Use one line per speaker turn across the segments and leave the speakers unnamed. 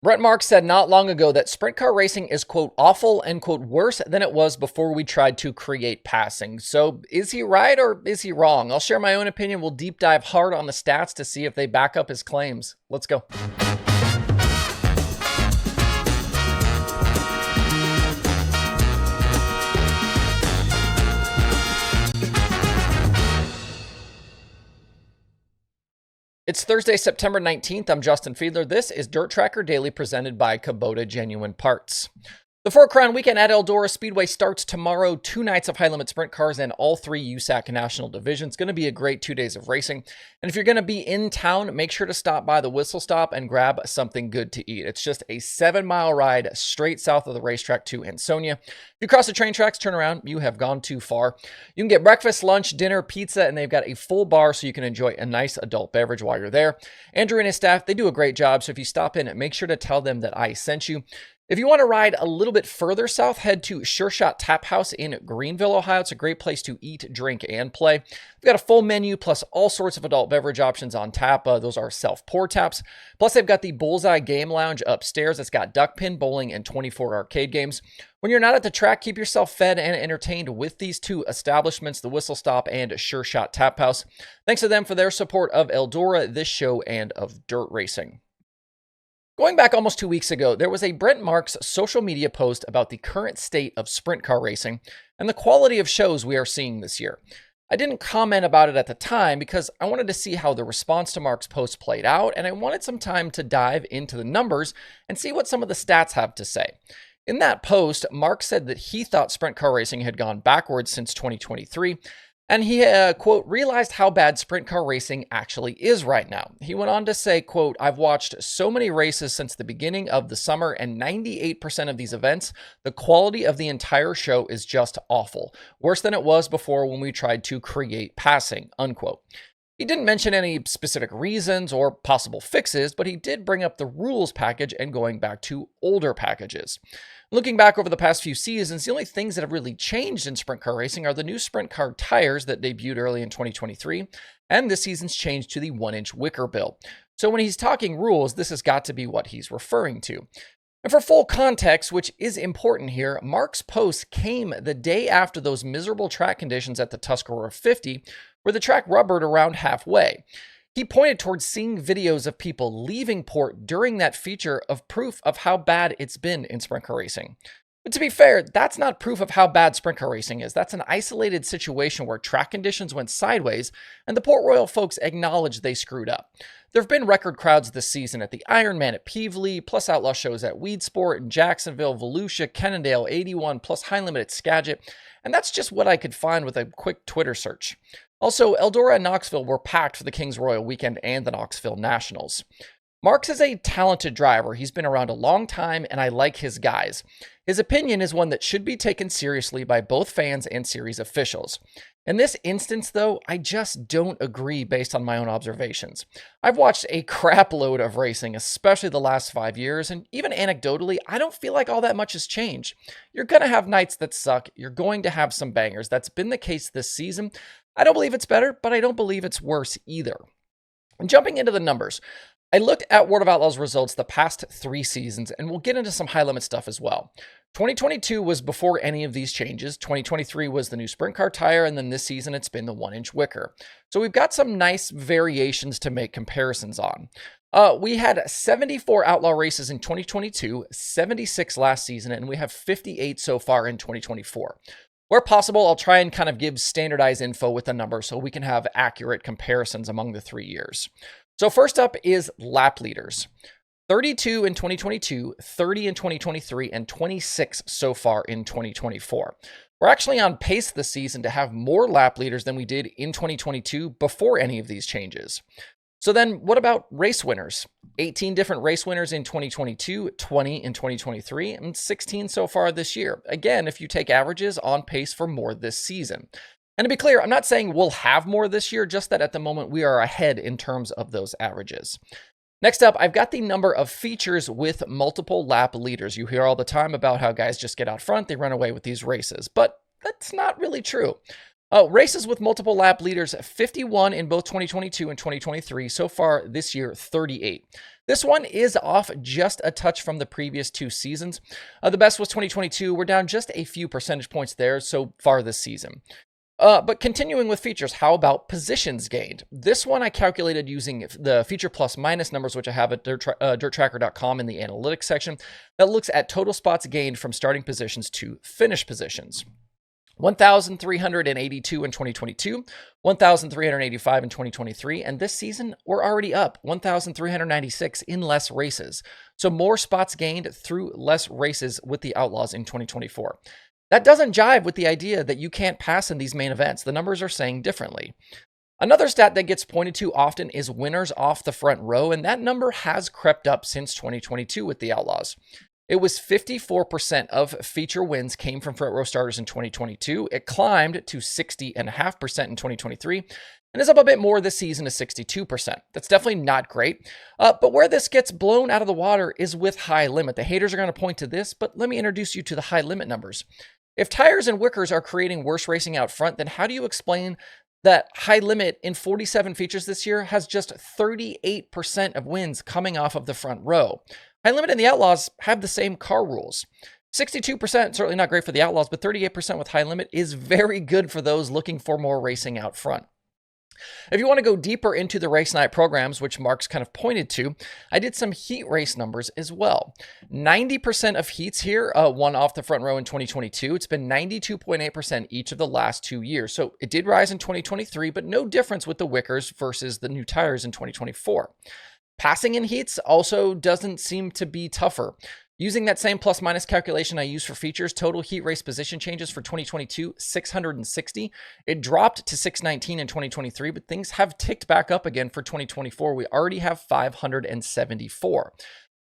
Brent Marks said not long ago that sprint car racing is, quote, awful and, quote, worse than it was before we tried to create passing. So is he right or is he wrong? I'll share my own opinion. We'll deep dive hard on the stats to see if they back up his claims. Let's go. It's Thursday, September 19th. I'm Justin Fiedler. This is DIRTRACKR Daily presented by Kubota Genuine Parts. The Four Crown weekend at Eldora Speedway starts tomorrow. 2 nights of high-limit sprint cars and all 3 USAC National Divisions. Going to be a great 2 days of racing. And if you're going to be in town, make sure to stop by the Whistle Stop and grab something good to eat. It's just a 7-mile ride straight south of the racetrack to Ansonia. If you cross the train tracks, turn around. You have gone too far. You can get breakfast, lunch, dinner, pizza, and they've got a full bar so you can enjoy a nice adult beverage while you're there. Andrew and his staff, they do a great job. So if you stop in, make sure to tell them that I sent you. If you want to ride a little bit further south, head to Sure Shot Tap House in Greenville, Ohio. It's a great place to eat, drink, and play. We've got a full menu plus all sorts of adult beverage options on tap. Those are self-pour taps. Plus, they've got the Bullseye Game Lounge upstairs. It's got duck pin, bowling, and 24 arcade games. When you're not at the track, keep yourself fed and entertained with these 2 establishments, the Whistle Stop and Sure Shot Tap House. Thanks to them for their support of Eldora, this show, and of dirt racing. Going back almost 2 weeks ago, there was a Brent Marks social media post about the current state of sprint car racing and the quality of shows we are seeing this year. I didn't comment about it at the time because I wanted to see how the response to Marks' post played out, and I wanted some time to dive into the numbers and see what some of the stats have to say. In that post, Marks said that he thought sprint car racing had gone backwards since 2023, and he, quote, realized how bad sprint car racing actually is right now. He went on to say, quote, I've watched so many races since the beginning of the summer, and 98% of these events, the quality of the entire show is just awful. Worse than it was before when we tried to create passing, unquote. He didn't mention any specific reasons or possible fixes, but he did bring up the rules package and going back to older packages. Looking back over the past few seasons, the only things that have really changed in sprint car racing are the new sprint car tires that debuted early in 2023, and this season's change to the 1-inch wicker bill. So when he's talking rules, this has got to be what he's referring to. And for full context, which is important here, Mark's post came the day after those miserable track conditions at the Tuscarora 50, where the track rubbered around halfway. He pointed towards seeing videos of people leaving port during that feature of proof of how bad it's been in sprint car racing. But to be fair, that's not proof of how bad sprint car racing is. That's an isolated situation where track conditions went sideways and the Port Royal folks acknowledged they screwed up. There have been record crowds this season at the Ironman at Peevely, plus Outlaw shows at Weedsport in Jacksonville, Volusia, Cannondale, 81, plus High Limit at Skagit, and that's just what I could find with a quick Twitter search. Also, Eldora and Knoxville were packed for the Kings Royal weekend and the Knoxville Nationals. Marks is a talented driver. He's been around a long time, and I like his guys. His opinion is one that should be taken seriously by both fans and series officials. In this instance, though, I just don't agree based on my own observations. I've watched a crap load of racing, especially the last 5 years, and even anecdotally, I don't feel like all that much has changed. You're going to have nights that suck. You're going to have some bangers. That's been the case this season. I don't believe it's better, but I don't believe it's worse either. And jumping into the numbers, I looked at World of Outlaws results the past 3 seasons, and we'll get into some high-limit stuff as well. 2022 was before any of these changes. 2023 was the new sprint car tire, and then this season it's been the 1-inch wicker. So we've got some nice variations to make comparisons on. We had 74 Outlaw races in 2022, 76 last season, and we have 58 so far in 2024. Where possible, I'll try and kind of give standardized info with the numbers so we can have accurate comparisons among the 3 years. So first up is lap leaders. 32 in 2022, 30 in 2023, and 26 so far in 2024. We're actually on pace this season to have more lap leaders than we did in 2022 before any of these changes. So then what about race winners? 18 different race winners in 2022, 20 in 2023, and 16 so far this year. Again, if you take averages, on pace for more this season. And to be clear, I'm not saying we'll have more this year, just that at the moment we are ahead in terms of those averages. Next up, I've got the number of features with multiple lap leaders. You hear all the time about how guys just get out front, they run away with these races, but that's not really true. Races with multiple lap leaders, 51 in both 2022 and 2023. So far this year, 38. This one is off just a touch from the previous 2 seasons. The best was 2022. We're down just a few percentage points there so far this season. But continuing with features, how about positions gained? This one I calculated using the feature plus minus numbers, which I have at DIRTRACKR.com in the analytics section, that looks at total spots gained from starting positions to finish positions. 1,382 in 2022, 1,385 in 2023, and this season we're already up 1,396 in less races. So more spots gained through less races with the Outlaws in 2024. That doesn't jive with the idea that you can't pass in these main events. The numbers are saying differently. Another stat that gets pointed to often is winners off the front row, and that number has crept up since 2022 with the Outlaws. It was 54% of feature wins came from front row starters in 2022. It climbed to 60.5% in 2023, and is up a bit more this season to 62%. That's definitely not great. But where this gets blown out of the water is with high limit. The haters are going to point to this, but let me introduce you to the high limit numbers. If tires and wickers are creating worse racing out front, then how do you explain that high limit in 47 features this year has just 38% of wins coming off of the front row? High limit and the Outlaws have the same car rules. 62%, certainly not great for the Outlaws, but 38% with high limit is very good for those looking for more racing out front. If you want to go deeper into the race night programs, which Marks kind of pointed to, I did some heat race numbers as well. 90% of heats here won off the front row in 2022. It's been 92.8% each of the last 2 years. So it did rise in 2023, but no difference with the wickers versus the new tires in 2024. Passing in heats also doesn't seem to be tougher. Using that same plus minus calculation I used for features, total heat race position changes for 2022, 660. It dropped to 619 in 2023, but things have ticked back up again for 2024. We already have 574.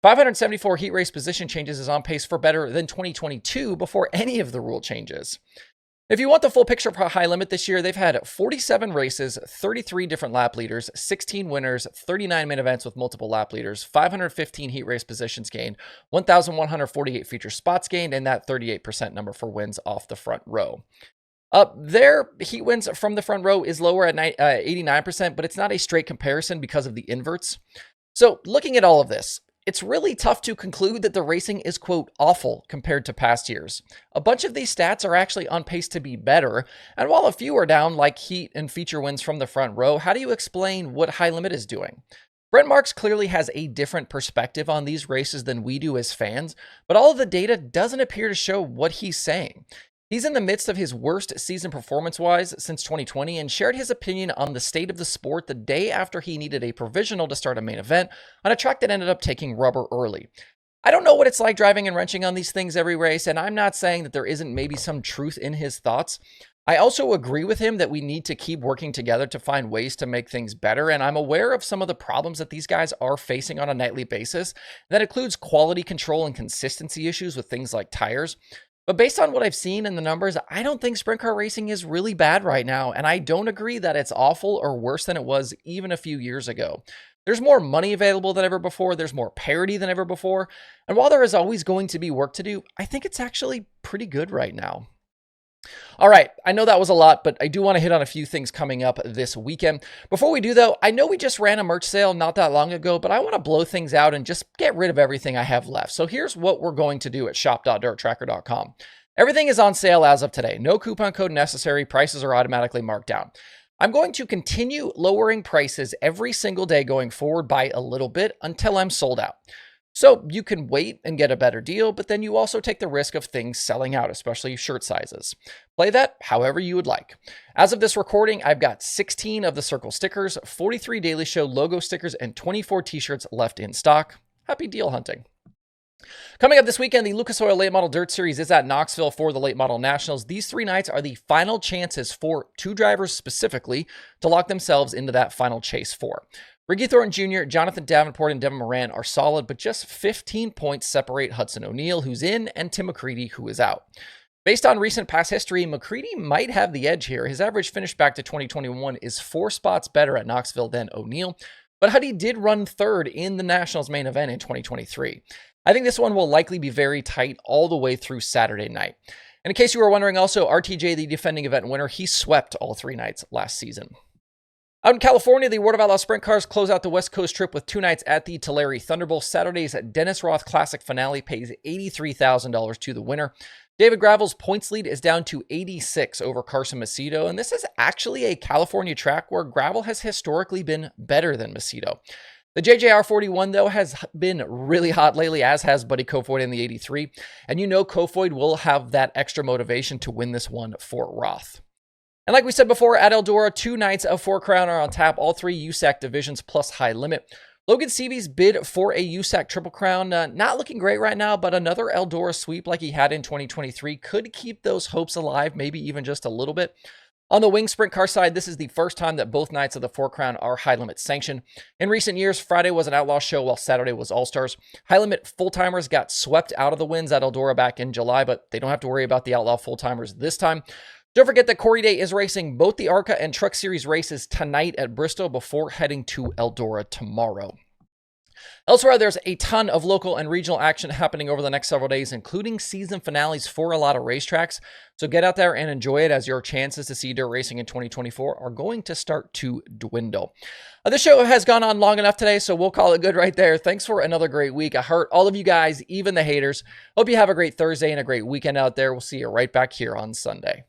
574 heat race position changes is on pace for better than 2022 before any of the rule changes. If you want the full picture for high limit this year, they've had 47 races, 33 different lap leaders, 16 winners, 39 main events with multiple lap leaders, 515 heat race positions gained, 1,148 feature spots gained, and that 38% number for wins off the front row. Their heat wins from the front row is lower at 89%, but it's not a straight comparison because of the inverts. So looking at all of this, it's really tough to conclude that the racing is, quote, awful compared to past years. A bunch of these stats are actually on pace to be better, and while a few are down, like heat and feature wins from the front row, how do you explain what high limit is doing? Brent Marks clearly has a different perspective on these races than we do as fans, but all of the data doesn't appear to show what he's saying. He's in the midst of his worst season performance-wise since 2020 and shared his opinion on the state of the sport the day after he needed a provisional to start a main event on a track that ended up taking rubber early. I don't know what it's like driving and wrenching on these things every race, and I'm not saying that there isn't maybe some truth in his thoughts. I also agree with him that we need to keep working together to find ways to make things better, and I'm aware of some of the problems that these guys are facing on a nightly basis. That includes quality control and consistency issues with things like tires. But based on what I've seen in the numbers, I don't think sprint car racing is really bad right now, and I don't agree that it's awful or worse than it was even a few years ago. There's more money available than ever before, there's more parity than ever before, and while there is always going to be work to do, I think it's actually pretty good right now. All right, I know that was a lot, but I do want to hit on a few things coming up this weekend. Before we do, though, I know we just ran a merch sale not that long ago, but I want to blow things out and just get rid of everything I have left. So here's what we're going to do at shop.dirtracker.com. Everything is on sale as of today. No coupon code necessary. Prices are automatically marked down. I'm going to continue lowering prices every single day going forward by a little bit until I'm sold out. So you can wait and get a better deal, but then you also take the risk of things selling out, especially shirt sizes. Play that however you would like. As of this recording, I've got 16 of the Circle stickers, 43 Daily Show logo stickers, and 24 t-shirts left in stock. Happy deal hunting. Coming up this weekend, the Lucas Oil Late Model Dirt Series is at Knoxville for the Late Model Nationals. These 3 nights are the final chances for 2 drivers specifically to lock themselves into that final chase 4. Ricky Thornton Jr., Jonathan Davenport, and Devin Moran are solid, but just 15 points separate Hudson O'Neal, who's in, and Tim McCreadie, who is out. Based on recent past history, McCreadie might have the edge here. His average finish back to 2021 is 4 spots better at Knoxville than O'Neal, but Huddy did run 3rd in the Nationals main event in 2023. I think this one will likely be very tight all the way through Saturday night. And in case you were wondering also, RTJ, the defending event winner, he swept all 3 nights last season. Out in California, the World of Outlaws Sprint Cars close out the West Coast trip with 2 nights at the Tulare Thunderbolt. Saturday's Dennis Roth Classic finale pays $83,000 to the winner. David Gravel's points lead is down to 86 over Carson Macedo, and this is actually a California track where Gravel has historically been better than Macedo. The JJR 41, though, has been really hot lately, as has Buddy Kofoid in the 83, and you know Kofoid will have that extra motivation to win this one for Roth. And like we said before, at Eldora, 2 nights of 4 Crown are on tap, all 3 USAC divisions plus high limit. Logan Seavey's bid for a USAC Triple Crown, not looking great right now, but another Eldora sweep like he had in 2023 could keep those hopes alive, maybe even just a little bit. On the wing sprint car side, this is the first time that both nights of the 4 Crown are high limit sanctioned. In recent years, Friday was an Outlaw show while Saturday was All-Stars. High limit full-timers got swept out of the wins at Eldora back in July, but they don't have to worry about the Outlaw full-timers this time. Don't forget that Corey Day is racing both the ARCA and Truck Series races tonight at Bristol before heading to Eldora tomorrow. Elsewhere, there's a ton of local and regional action happening over the next several days, including season finales for a lot of racetracks. So get out there and enjoy it, as your chances to see dirt racing in 2024 are going to start to dwindle. This show has gone on long enough today, so we'll call it good right there. Thanks for another great week. I heard all of you guys, even the haters. Hope you have a great Thursday and a great weekend out there. We'll see you right back here on Sunday.